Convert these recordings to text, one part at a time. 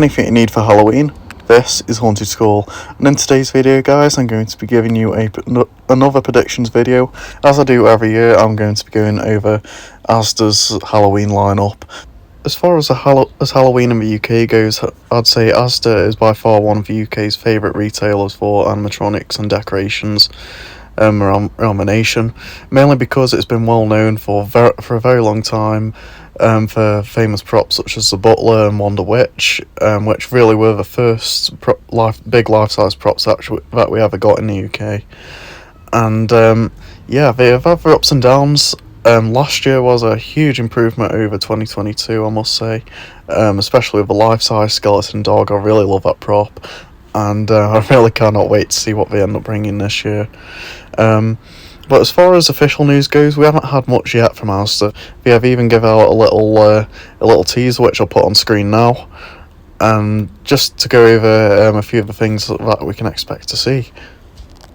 anything you need for Halloween. This is Haunted School, and in today's video guys I'm going to be giving you another predictions video. As I do every year, I'm going to be going over Asda's Halloween lineup. As far as Halloween in the UK goes, I'd say Asda is by far one of the UK's favourite retailers for animatronics and decorations around the nation, mainly because it's been well known for a very long time for famous props such as the Butler and Wonder Witch, which really were the first big life-size props that we ever got in the UK. And yeah, they have had their ups and downs. Last year was a huge improvement over 2022, I must say, especially with the life-size skeleton dog. I really love that prop, and I really cannot wait to see what they end up bringing this year. But as far as official news goes, we haven't had much yet from Asda. They have even given out a little teaser, which I'll put on screen now, just to go over a few of the things that we can expect to see.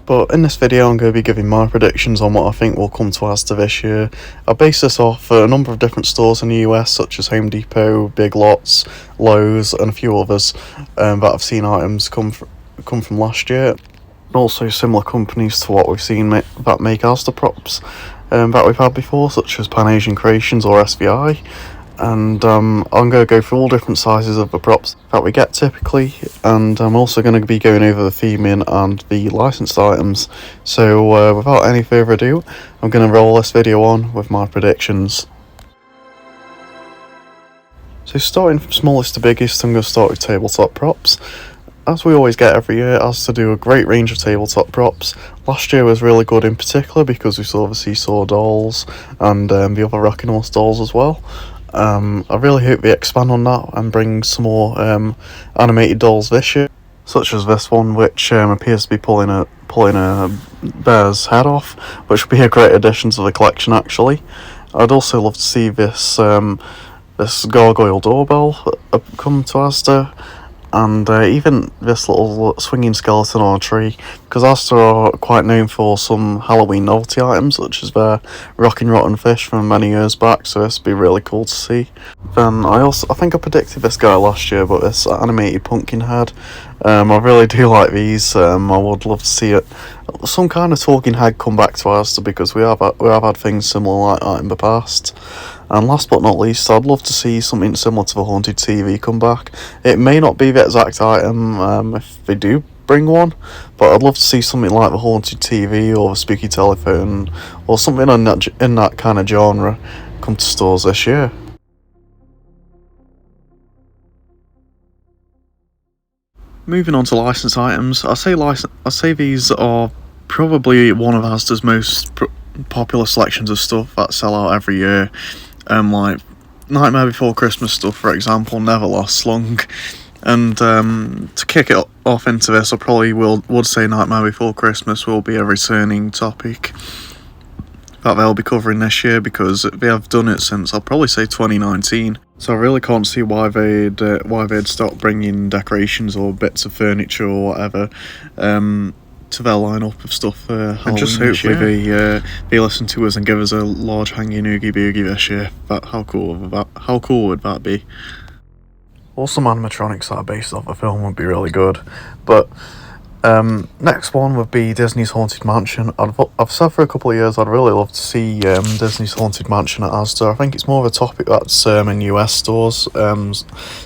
But in this video I'm going to be giving my predictions on what I think will come to Asda this year. I base this off a number of different stores in the US, such as Home Depot, Big Lots, Lowe's and a few others that I've seen items come from last year. And also similar companies to what we've seen that make Asda props that we've had before, such as Pan Asian Creations or SVI. And I'm going to go through all different sizes of the props that we get typically, and I'm also going to be going over the theming and the licensed items. So without any further ado, I'm going to roll this video on with my predictions. So starting from smallest to biggest, I'm going to start with tabletop props. As we always get every year, Asda do a great range of tabletop props. Last year was really good in particular because we saw the seesaw dolls and the other rocking horse dolls as well. I really hope they expand on that and bring some more animated dolls this year, such as this one, which appears to be pulling a bear's head off, which would be a great addition to the collection actually. I'd also love to see this gargoyle doorbell come to Asda, and even this little swinging skeleton on a tree, because Asda are quite known for some Halloween novelty items, such as their rocking rotten fish from many years back, so this would be really cool to see. Then I think I predicted this guy last year, but this animated pumpkin head, I really do like these. I would love to see some kind of talking head come back to Asda, because we have had things similar like that in the past. And last but not least, I'd love to see something similar to the Haunted TV come back. It may not be the exact item if they do bring one, but I'd love to see something like the Haunted TV or the Spooky Telephone or something in that kind of genre come to stores this year. Moving on to licensed items, I say these are probably one of Asda's most popular selections of stuff that sell out every year. Like Nightmare Before Christmas stuff, for example, never lasts long. And to kick it off into this, I probably would say Nightmare Before Christmas will be a returning topic that they'll be covering this year, because they have done it since, I'll probably say 2019. So I really can't see why they'd stop bringing decorations or bits of furniture or whatever to their lineup of stuff for Halloween. And just hopefully they listen to us and give us a large hanging Oogie Boogie this year. How cool would that be? Some animatronics that are based off the film would be really good. But next one would be Disney's Haunted Mansion. I've said for a couple of years I'd really love to see Disney's Haunted Mansion at Asda. I think it's more of a topic that's in US stores,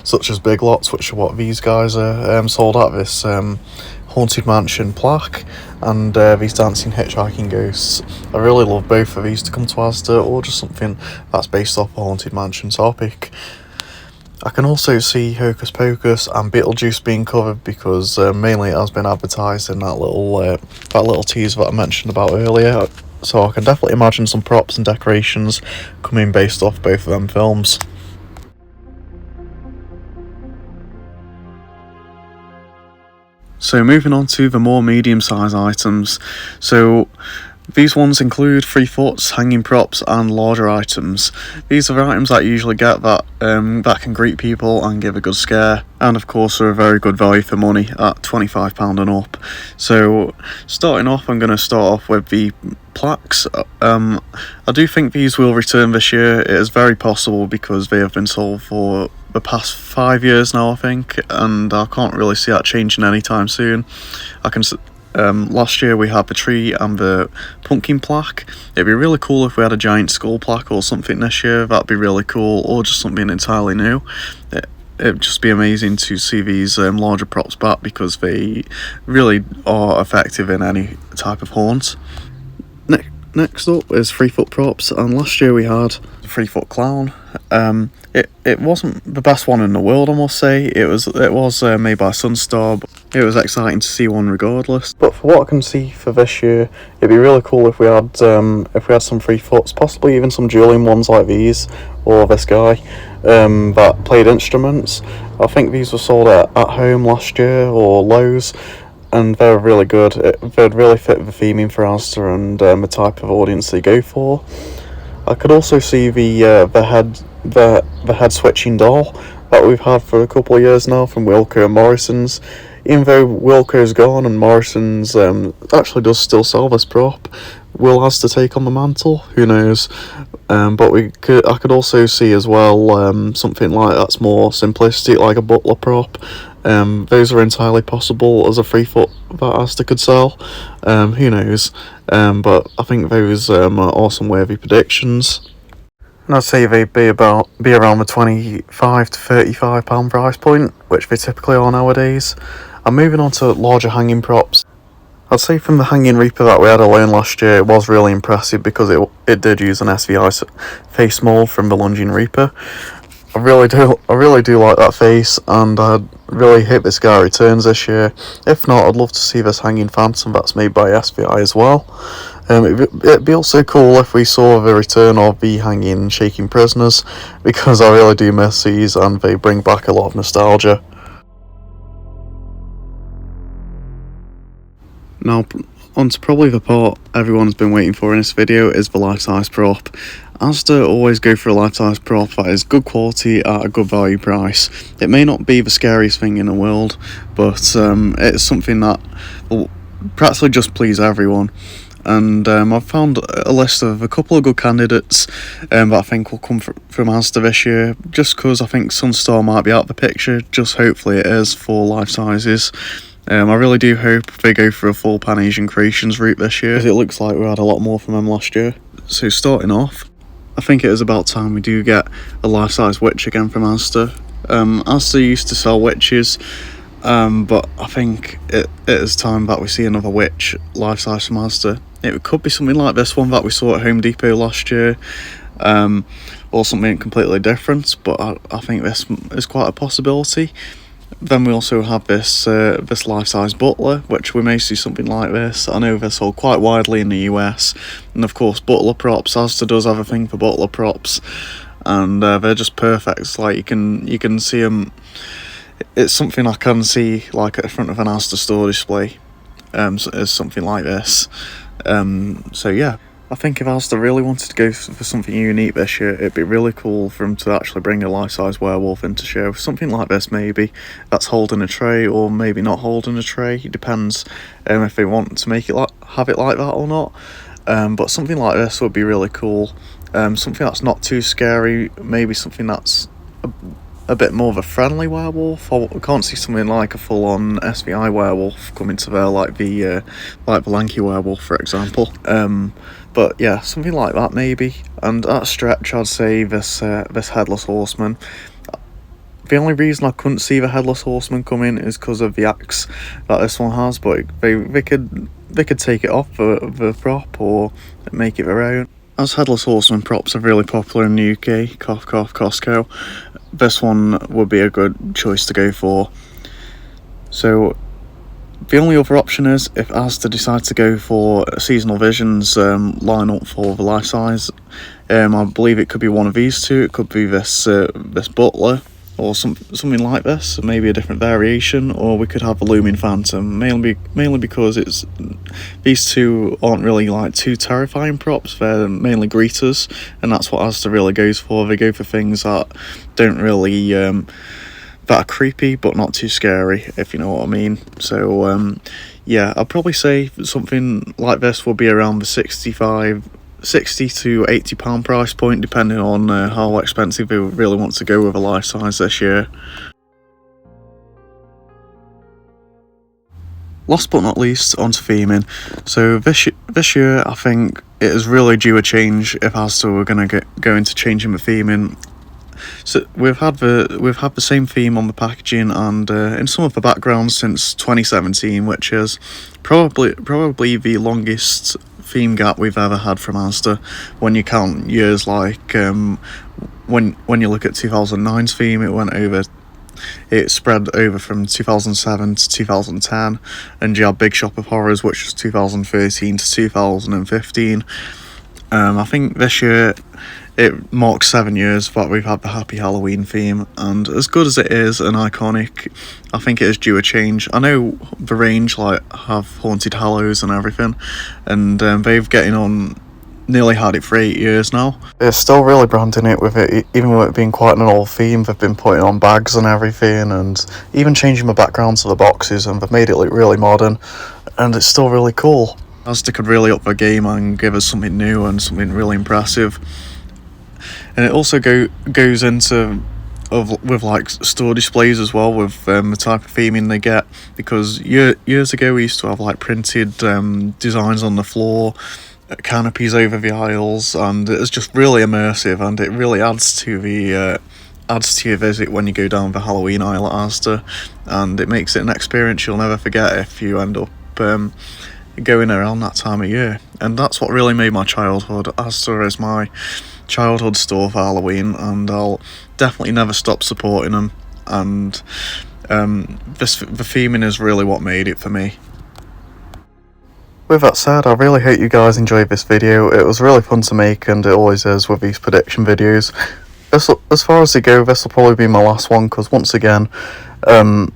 such as Big Lots, which are what these guys are sold at, this Haunted Mansion plaque, and these dancing hitchhiking ghosts. I really love both of these to come to Asda, or just something that's based off a Haunted Mansion topic. I can also see Hocus Pocus and Beetlejuice being covered, because mainly it has been advertised in that little teaser that I mentioned about earlier, so I can definitely imagine some props and decorations coming based off both of them films. So moving on to the more medium-sized items. So these ones include 3 foots, hanging props and larger items. These are the items that you usually get that can greet people and give a good scare, and of course are a very good value for money at £25 and up. So starting off, I'm going to start off with the plaques. I do think these will return this year. It is very possible because they have been sold for the past 5 years now, I think, and I can't really see that changing anytime soon. Last year we had the tree and the pumpkin plaque. It'd be really cool if we had a giant skull plaque or something this year. That'd be really cool, or just something entirely new. It'd just be amazing to see these larger props back, because they really are effective in any type of haunt. Next up is 3-foot props, and last year we had the 3-foot clown. It wasn't the best one in the world, I must say. It was made by Sunstar, but it was exciting to see one regardless. But for what I can see for this year, it'd be really cool if we had some 3-foots, possibly even some dueling ones like these, or this guy, that played instruments. I think these were sold at home last year, or Lowe's, and they're really good. They'd really fit the theming for Asda and the type of audience they go for. I could also see the head switching doll that we've had for a couple of years now from Wilko and Morrison's. Even though Wilko's gone and Morrison's actually does still sell this prop, will Asda take on the mantle? Who knows? But I could also see as well something like that's more simplistic, like a butler prop. Those are entirely possible as a 3-foot that Asda could sell. Who knows? But I think those are awesome worthy predictions. And I'd say they'd be around the £25 to £35 price point, which they typically are nowadays. And moving on to larger hanging props, I'd say from the hanging Reaper that we had alone last year, it was really impressive because it did use an SVI face mould from the Lunging Reaper. I really do like that face, and I'd really hope this guy returns this year. If not, I'd love to see this hanging Phantom that's made by SVI as well. It'd be also cool if we saw the return of the hanging Shaking Prisoners, because I really do miss these and they bring back a lot of nostalgia. Now, on to probably the part everyone's been waiting for in this video, is the life-size prop. Asda always go for a life-size prop that is good quality at a good value price. It may not be the scariest thing in the world, but it's something that will practically just please everyone. And I've found a list of a couple of good candidates that I think will come from Asda this year, just because I think Sunstar might be out of the picture. Just hopefully it is for life sizes. I really do hope they go for a full Pan Asian Creations route this year, because it looks like we had a lot more from them last year. So starting off, I think it is about time we do get a life-size witch again from Asda. Asda used to sell witches, but I think it is time that we see another witch life-size from Asda. It could be something like this one that we saw at Home Depot last year, or something completely different, but I think this is quite a possibility. Then we also have this life-size butler, which we may see something like this. I know they're sold quite widely in the US, and of course butler props. Asda does have a thing for butler props, and they're just perfect. It's like you can see them. It's something I can see like at the front of an Asda store display, as something like this. So yeah, I think if Asda really wanted to go for something unique this year, it'd be really cool for them to actually bring a life-size werewolf into show. Something like this, maybe, that's holding a tray, or maybe not holding a tray. It depends if they want to make it have it like that or not. But something like this would be really cool. Something that's not too scary, maybe something that's a bit more of a friendly werewolf. I can't see something like a full-on SVI werewolf coming to there, like the lanky werewolf, for example. But yeah, something like that maybe. And at a stretch, I'd say this headless horseman. The only reason I couldn't see the headless horseman come in is because of the axe that this one has. But they could take it off the prop or make it their own. As headless horseman props are really popular in the UK, cough cough Costco, this one would be a good choice to go for. So the only other option is if Asda decide to go for Seasonal Visions lineup for the life size. I believe it could be one of these two. It could be this butler, or something like this, maybe a different variation, or we could have a Looming Phantom, mainly because these two aren't really like too terrifying props. They're mainly greeters, and that's what Asda really goes for. They go for things that don't really that are creepy but not too scary, if you know what I mean. So yeah, I'd probably say something like this will be around the £65 £60 to £80 price point, depending on how expensive we really want to go with a life size this year. Last but not least, onto theming. So this year, I think it is really due a change if Asda were going to go into changing the theming. So we've had the same theme on the packaging and in some of the backgrounds since 2017, which is probably the longest theme gap we've ever had from Asda, when you count years like when you look at 2009's theme, it spread over from 2007 to 2010, and you had Big Shop of Horrors, which was 2013 to 2015. I think this year it marks 7 years that we've had the Happy Halloween theme, and as good as it is and iconic, I think it is due a change. I know the range have Haunted Hallows and everything, and they've getting on nearly had it for 8 years now. They're still really branding it with it, even with it being quite an old theme. They've been putting on bags and everything, and even changing the background to the boxes, and they've made it look really modern, and it's still really cool. Asda could really up their game and give us something new and something really impressive. And it also goes into with like store displays as well, with the type of theming they get, because years ago we used to have like printed designs on the floor, canopies over the aisles, and it's just really immersive, and it really adds to your visit when you go down the Halloween aisle at Asda, and it makes it an experience you'll never forget if you end up going around that time of year. And that's what really made my childhood. Asda is my childhood store for Halloween, and I'll definitely never stop supporting them, and the theming is really what made it for me. With that said, I really hope you guys enjoyed this video. It was really fun to make, and it always is with these prediction videos. As far as they go, this will probably be my last one, because once again,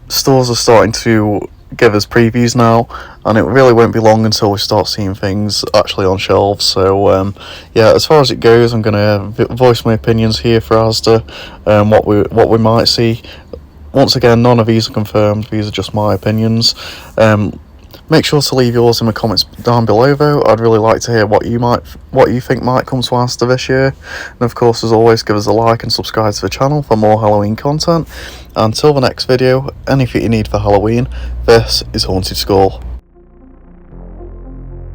stores are starting to give us previews now, and it really won't be long until we start seeing things actually on shelves. So yeah, as far as it goes, I'm going to voice my opinions here for Asda, what we might see. Once again, none of these are confirmed, these are just my opinions. Make sure to leave yours in the comments down below though. I'd really like to hear what you think might come to Asda this year. And of course, as always, give us a like and subscribe to the channel for more Halloween content. Until the next video, anything you need for Halloween, this is Haunted School.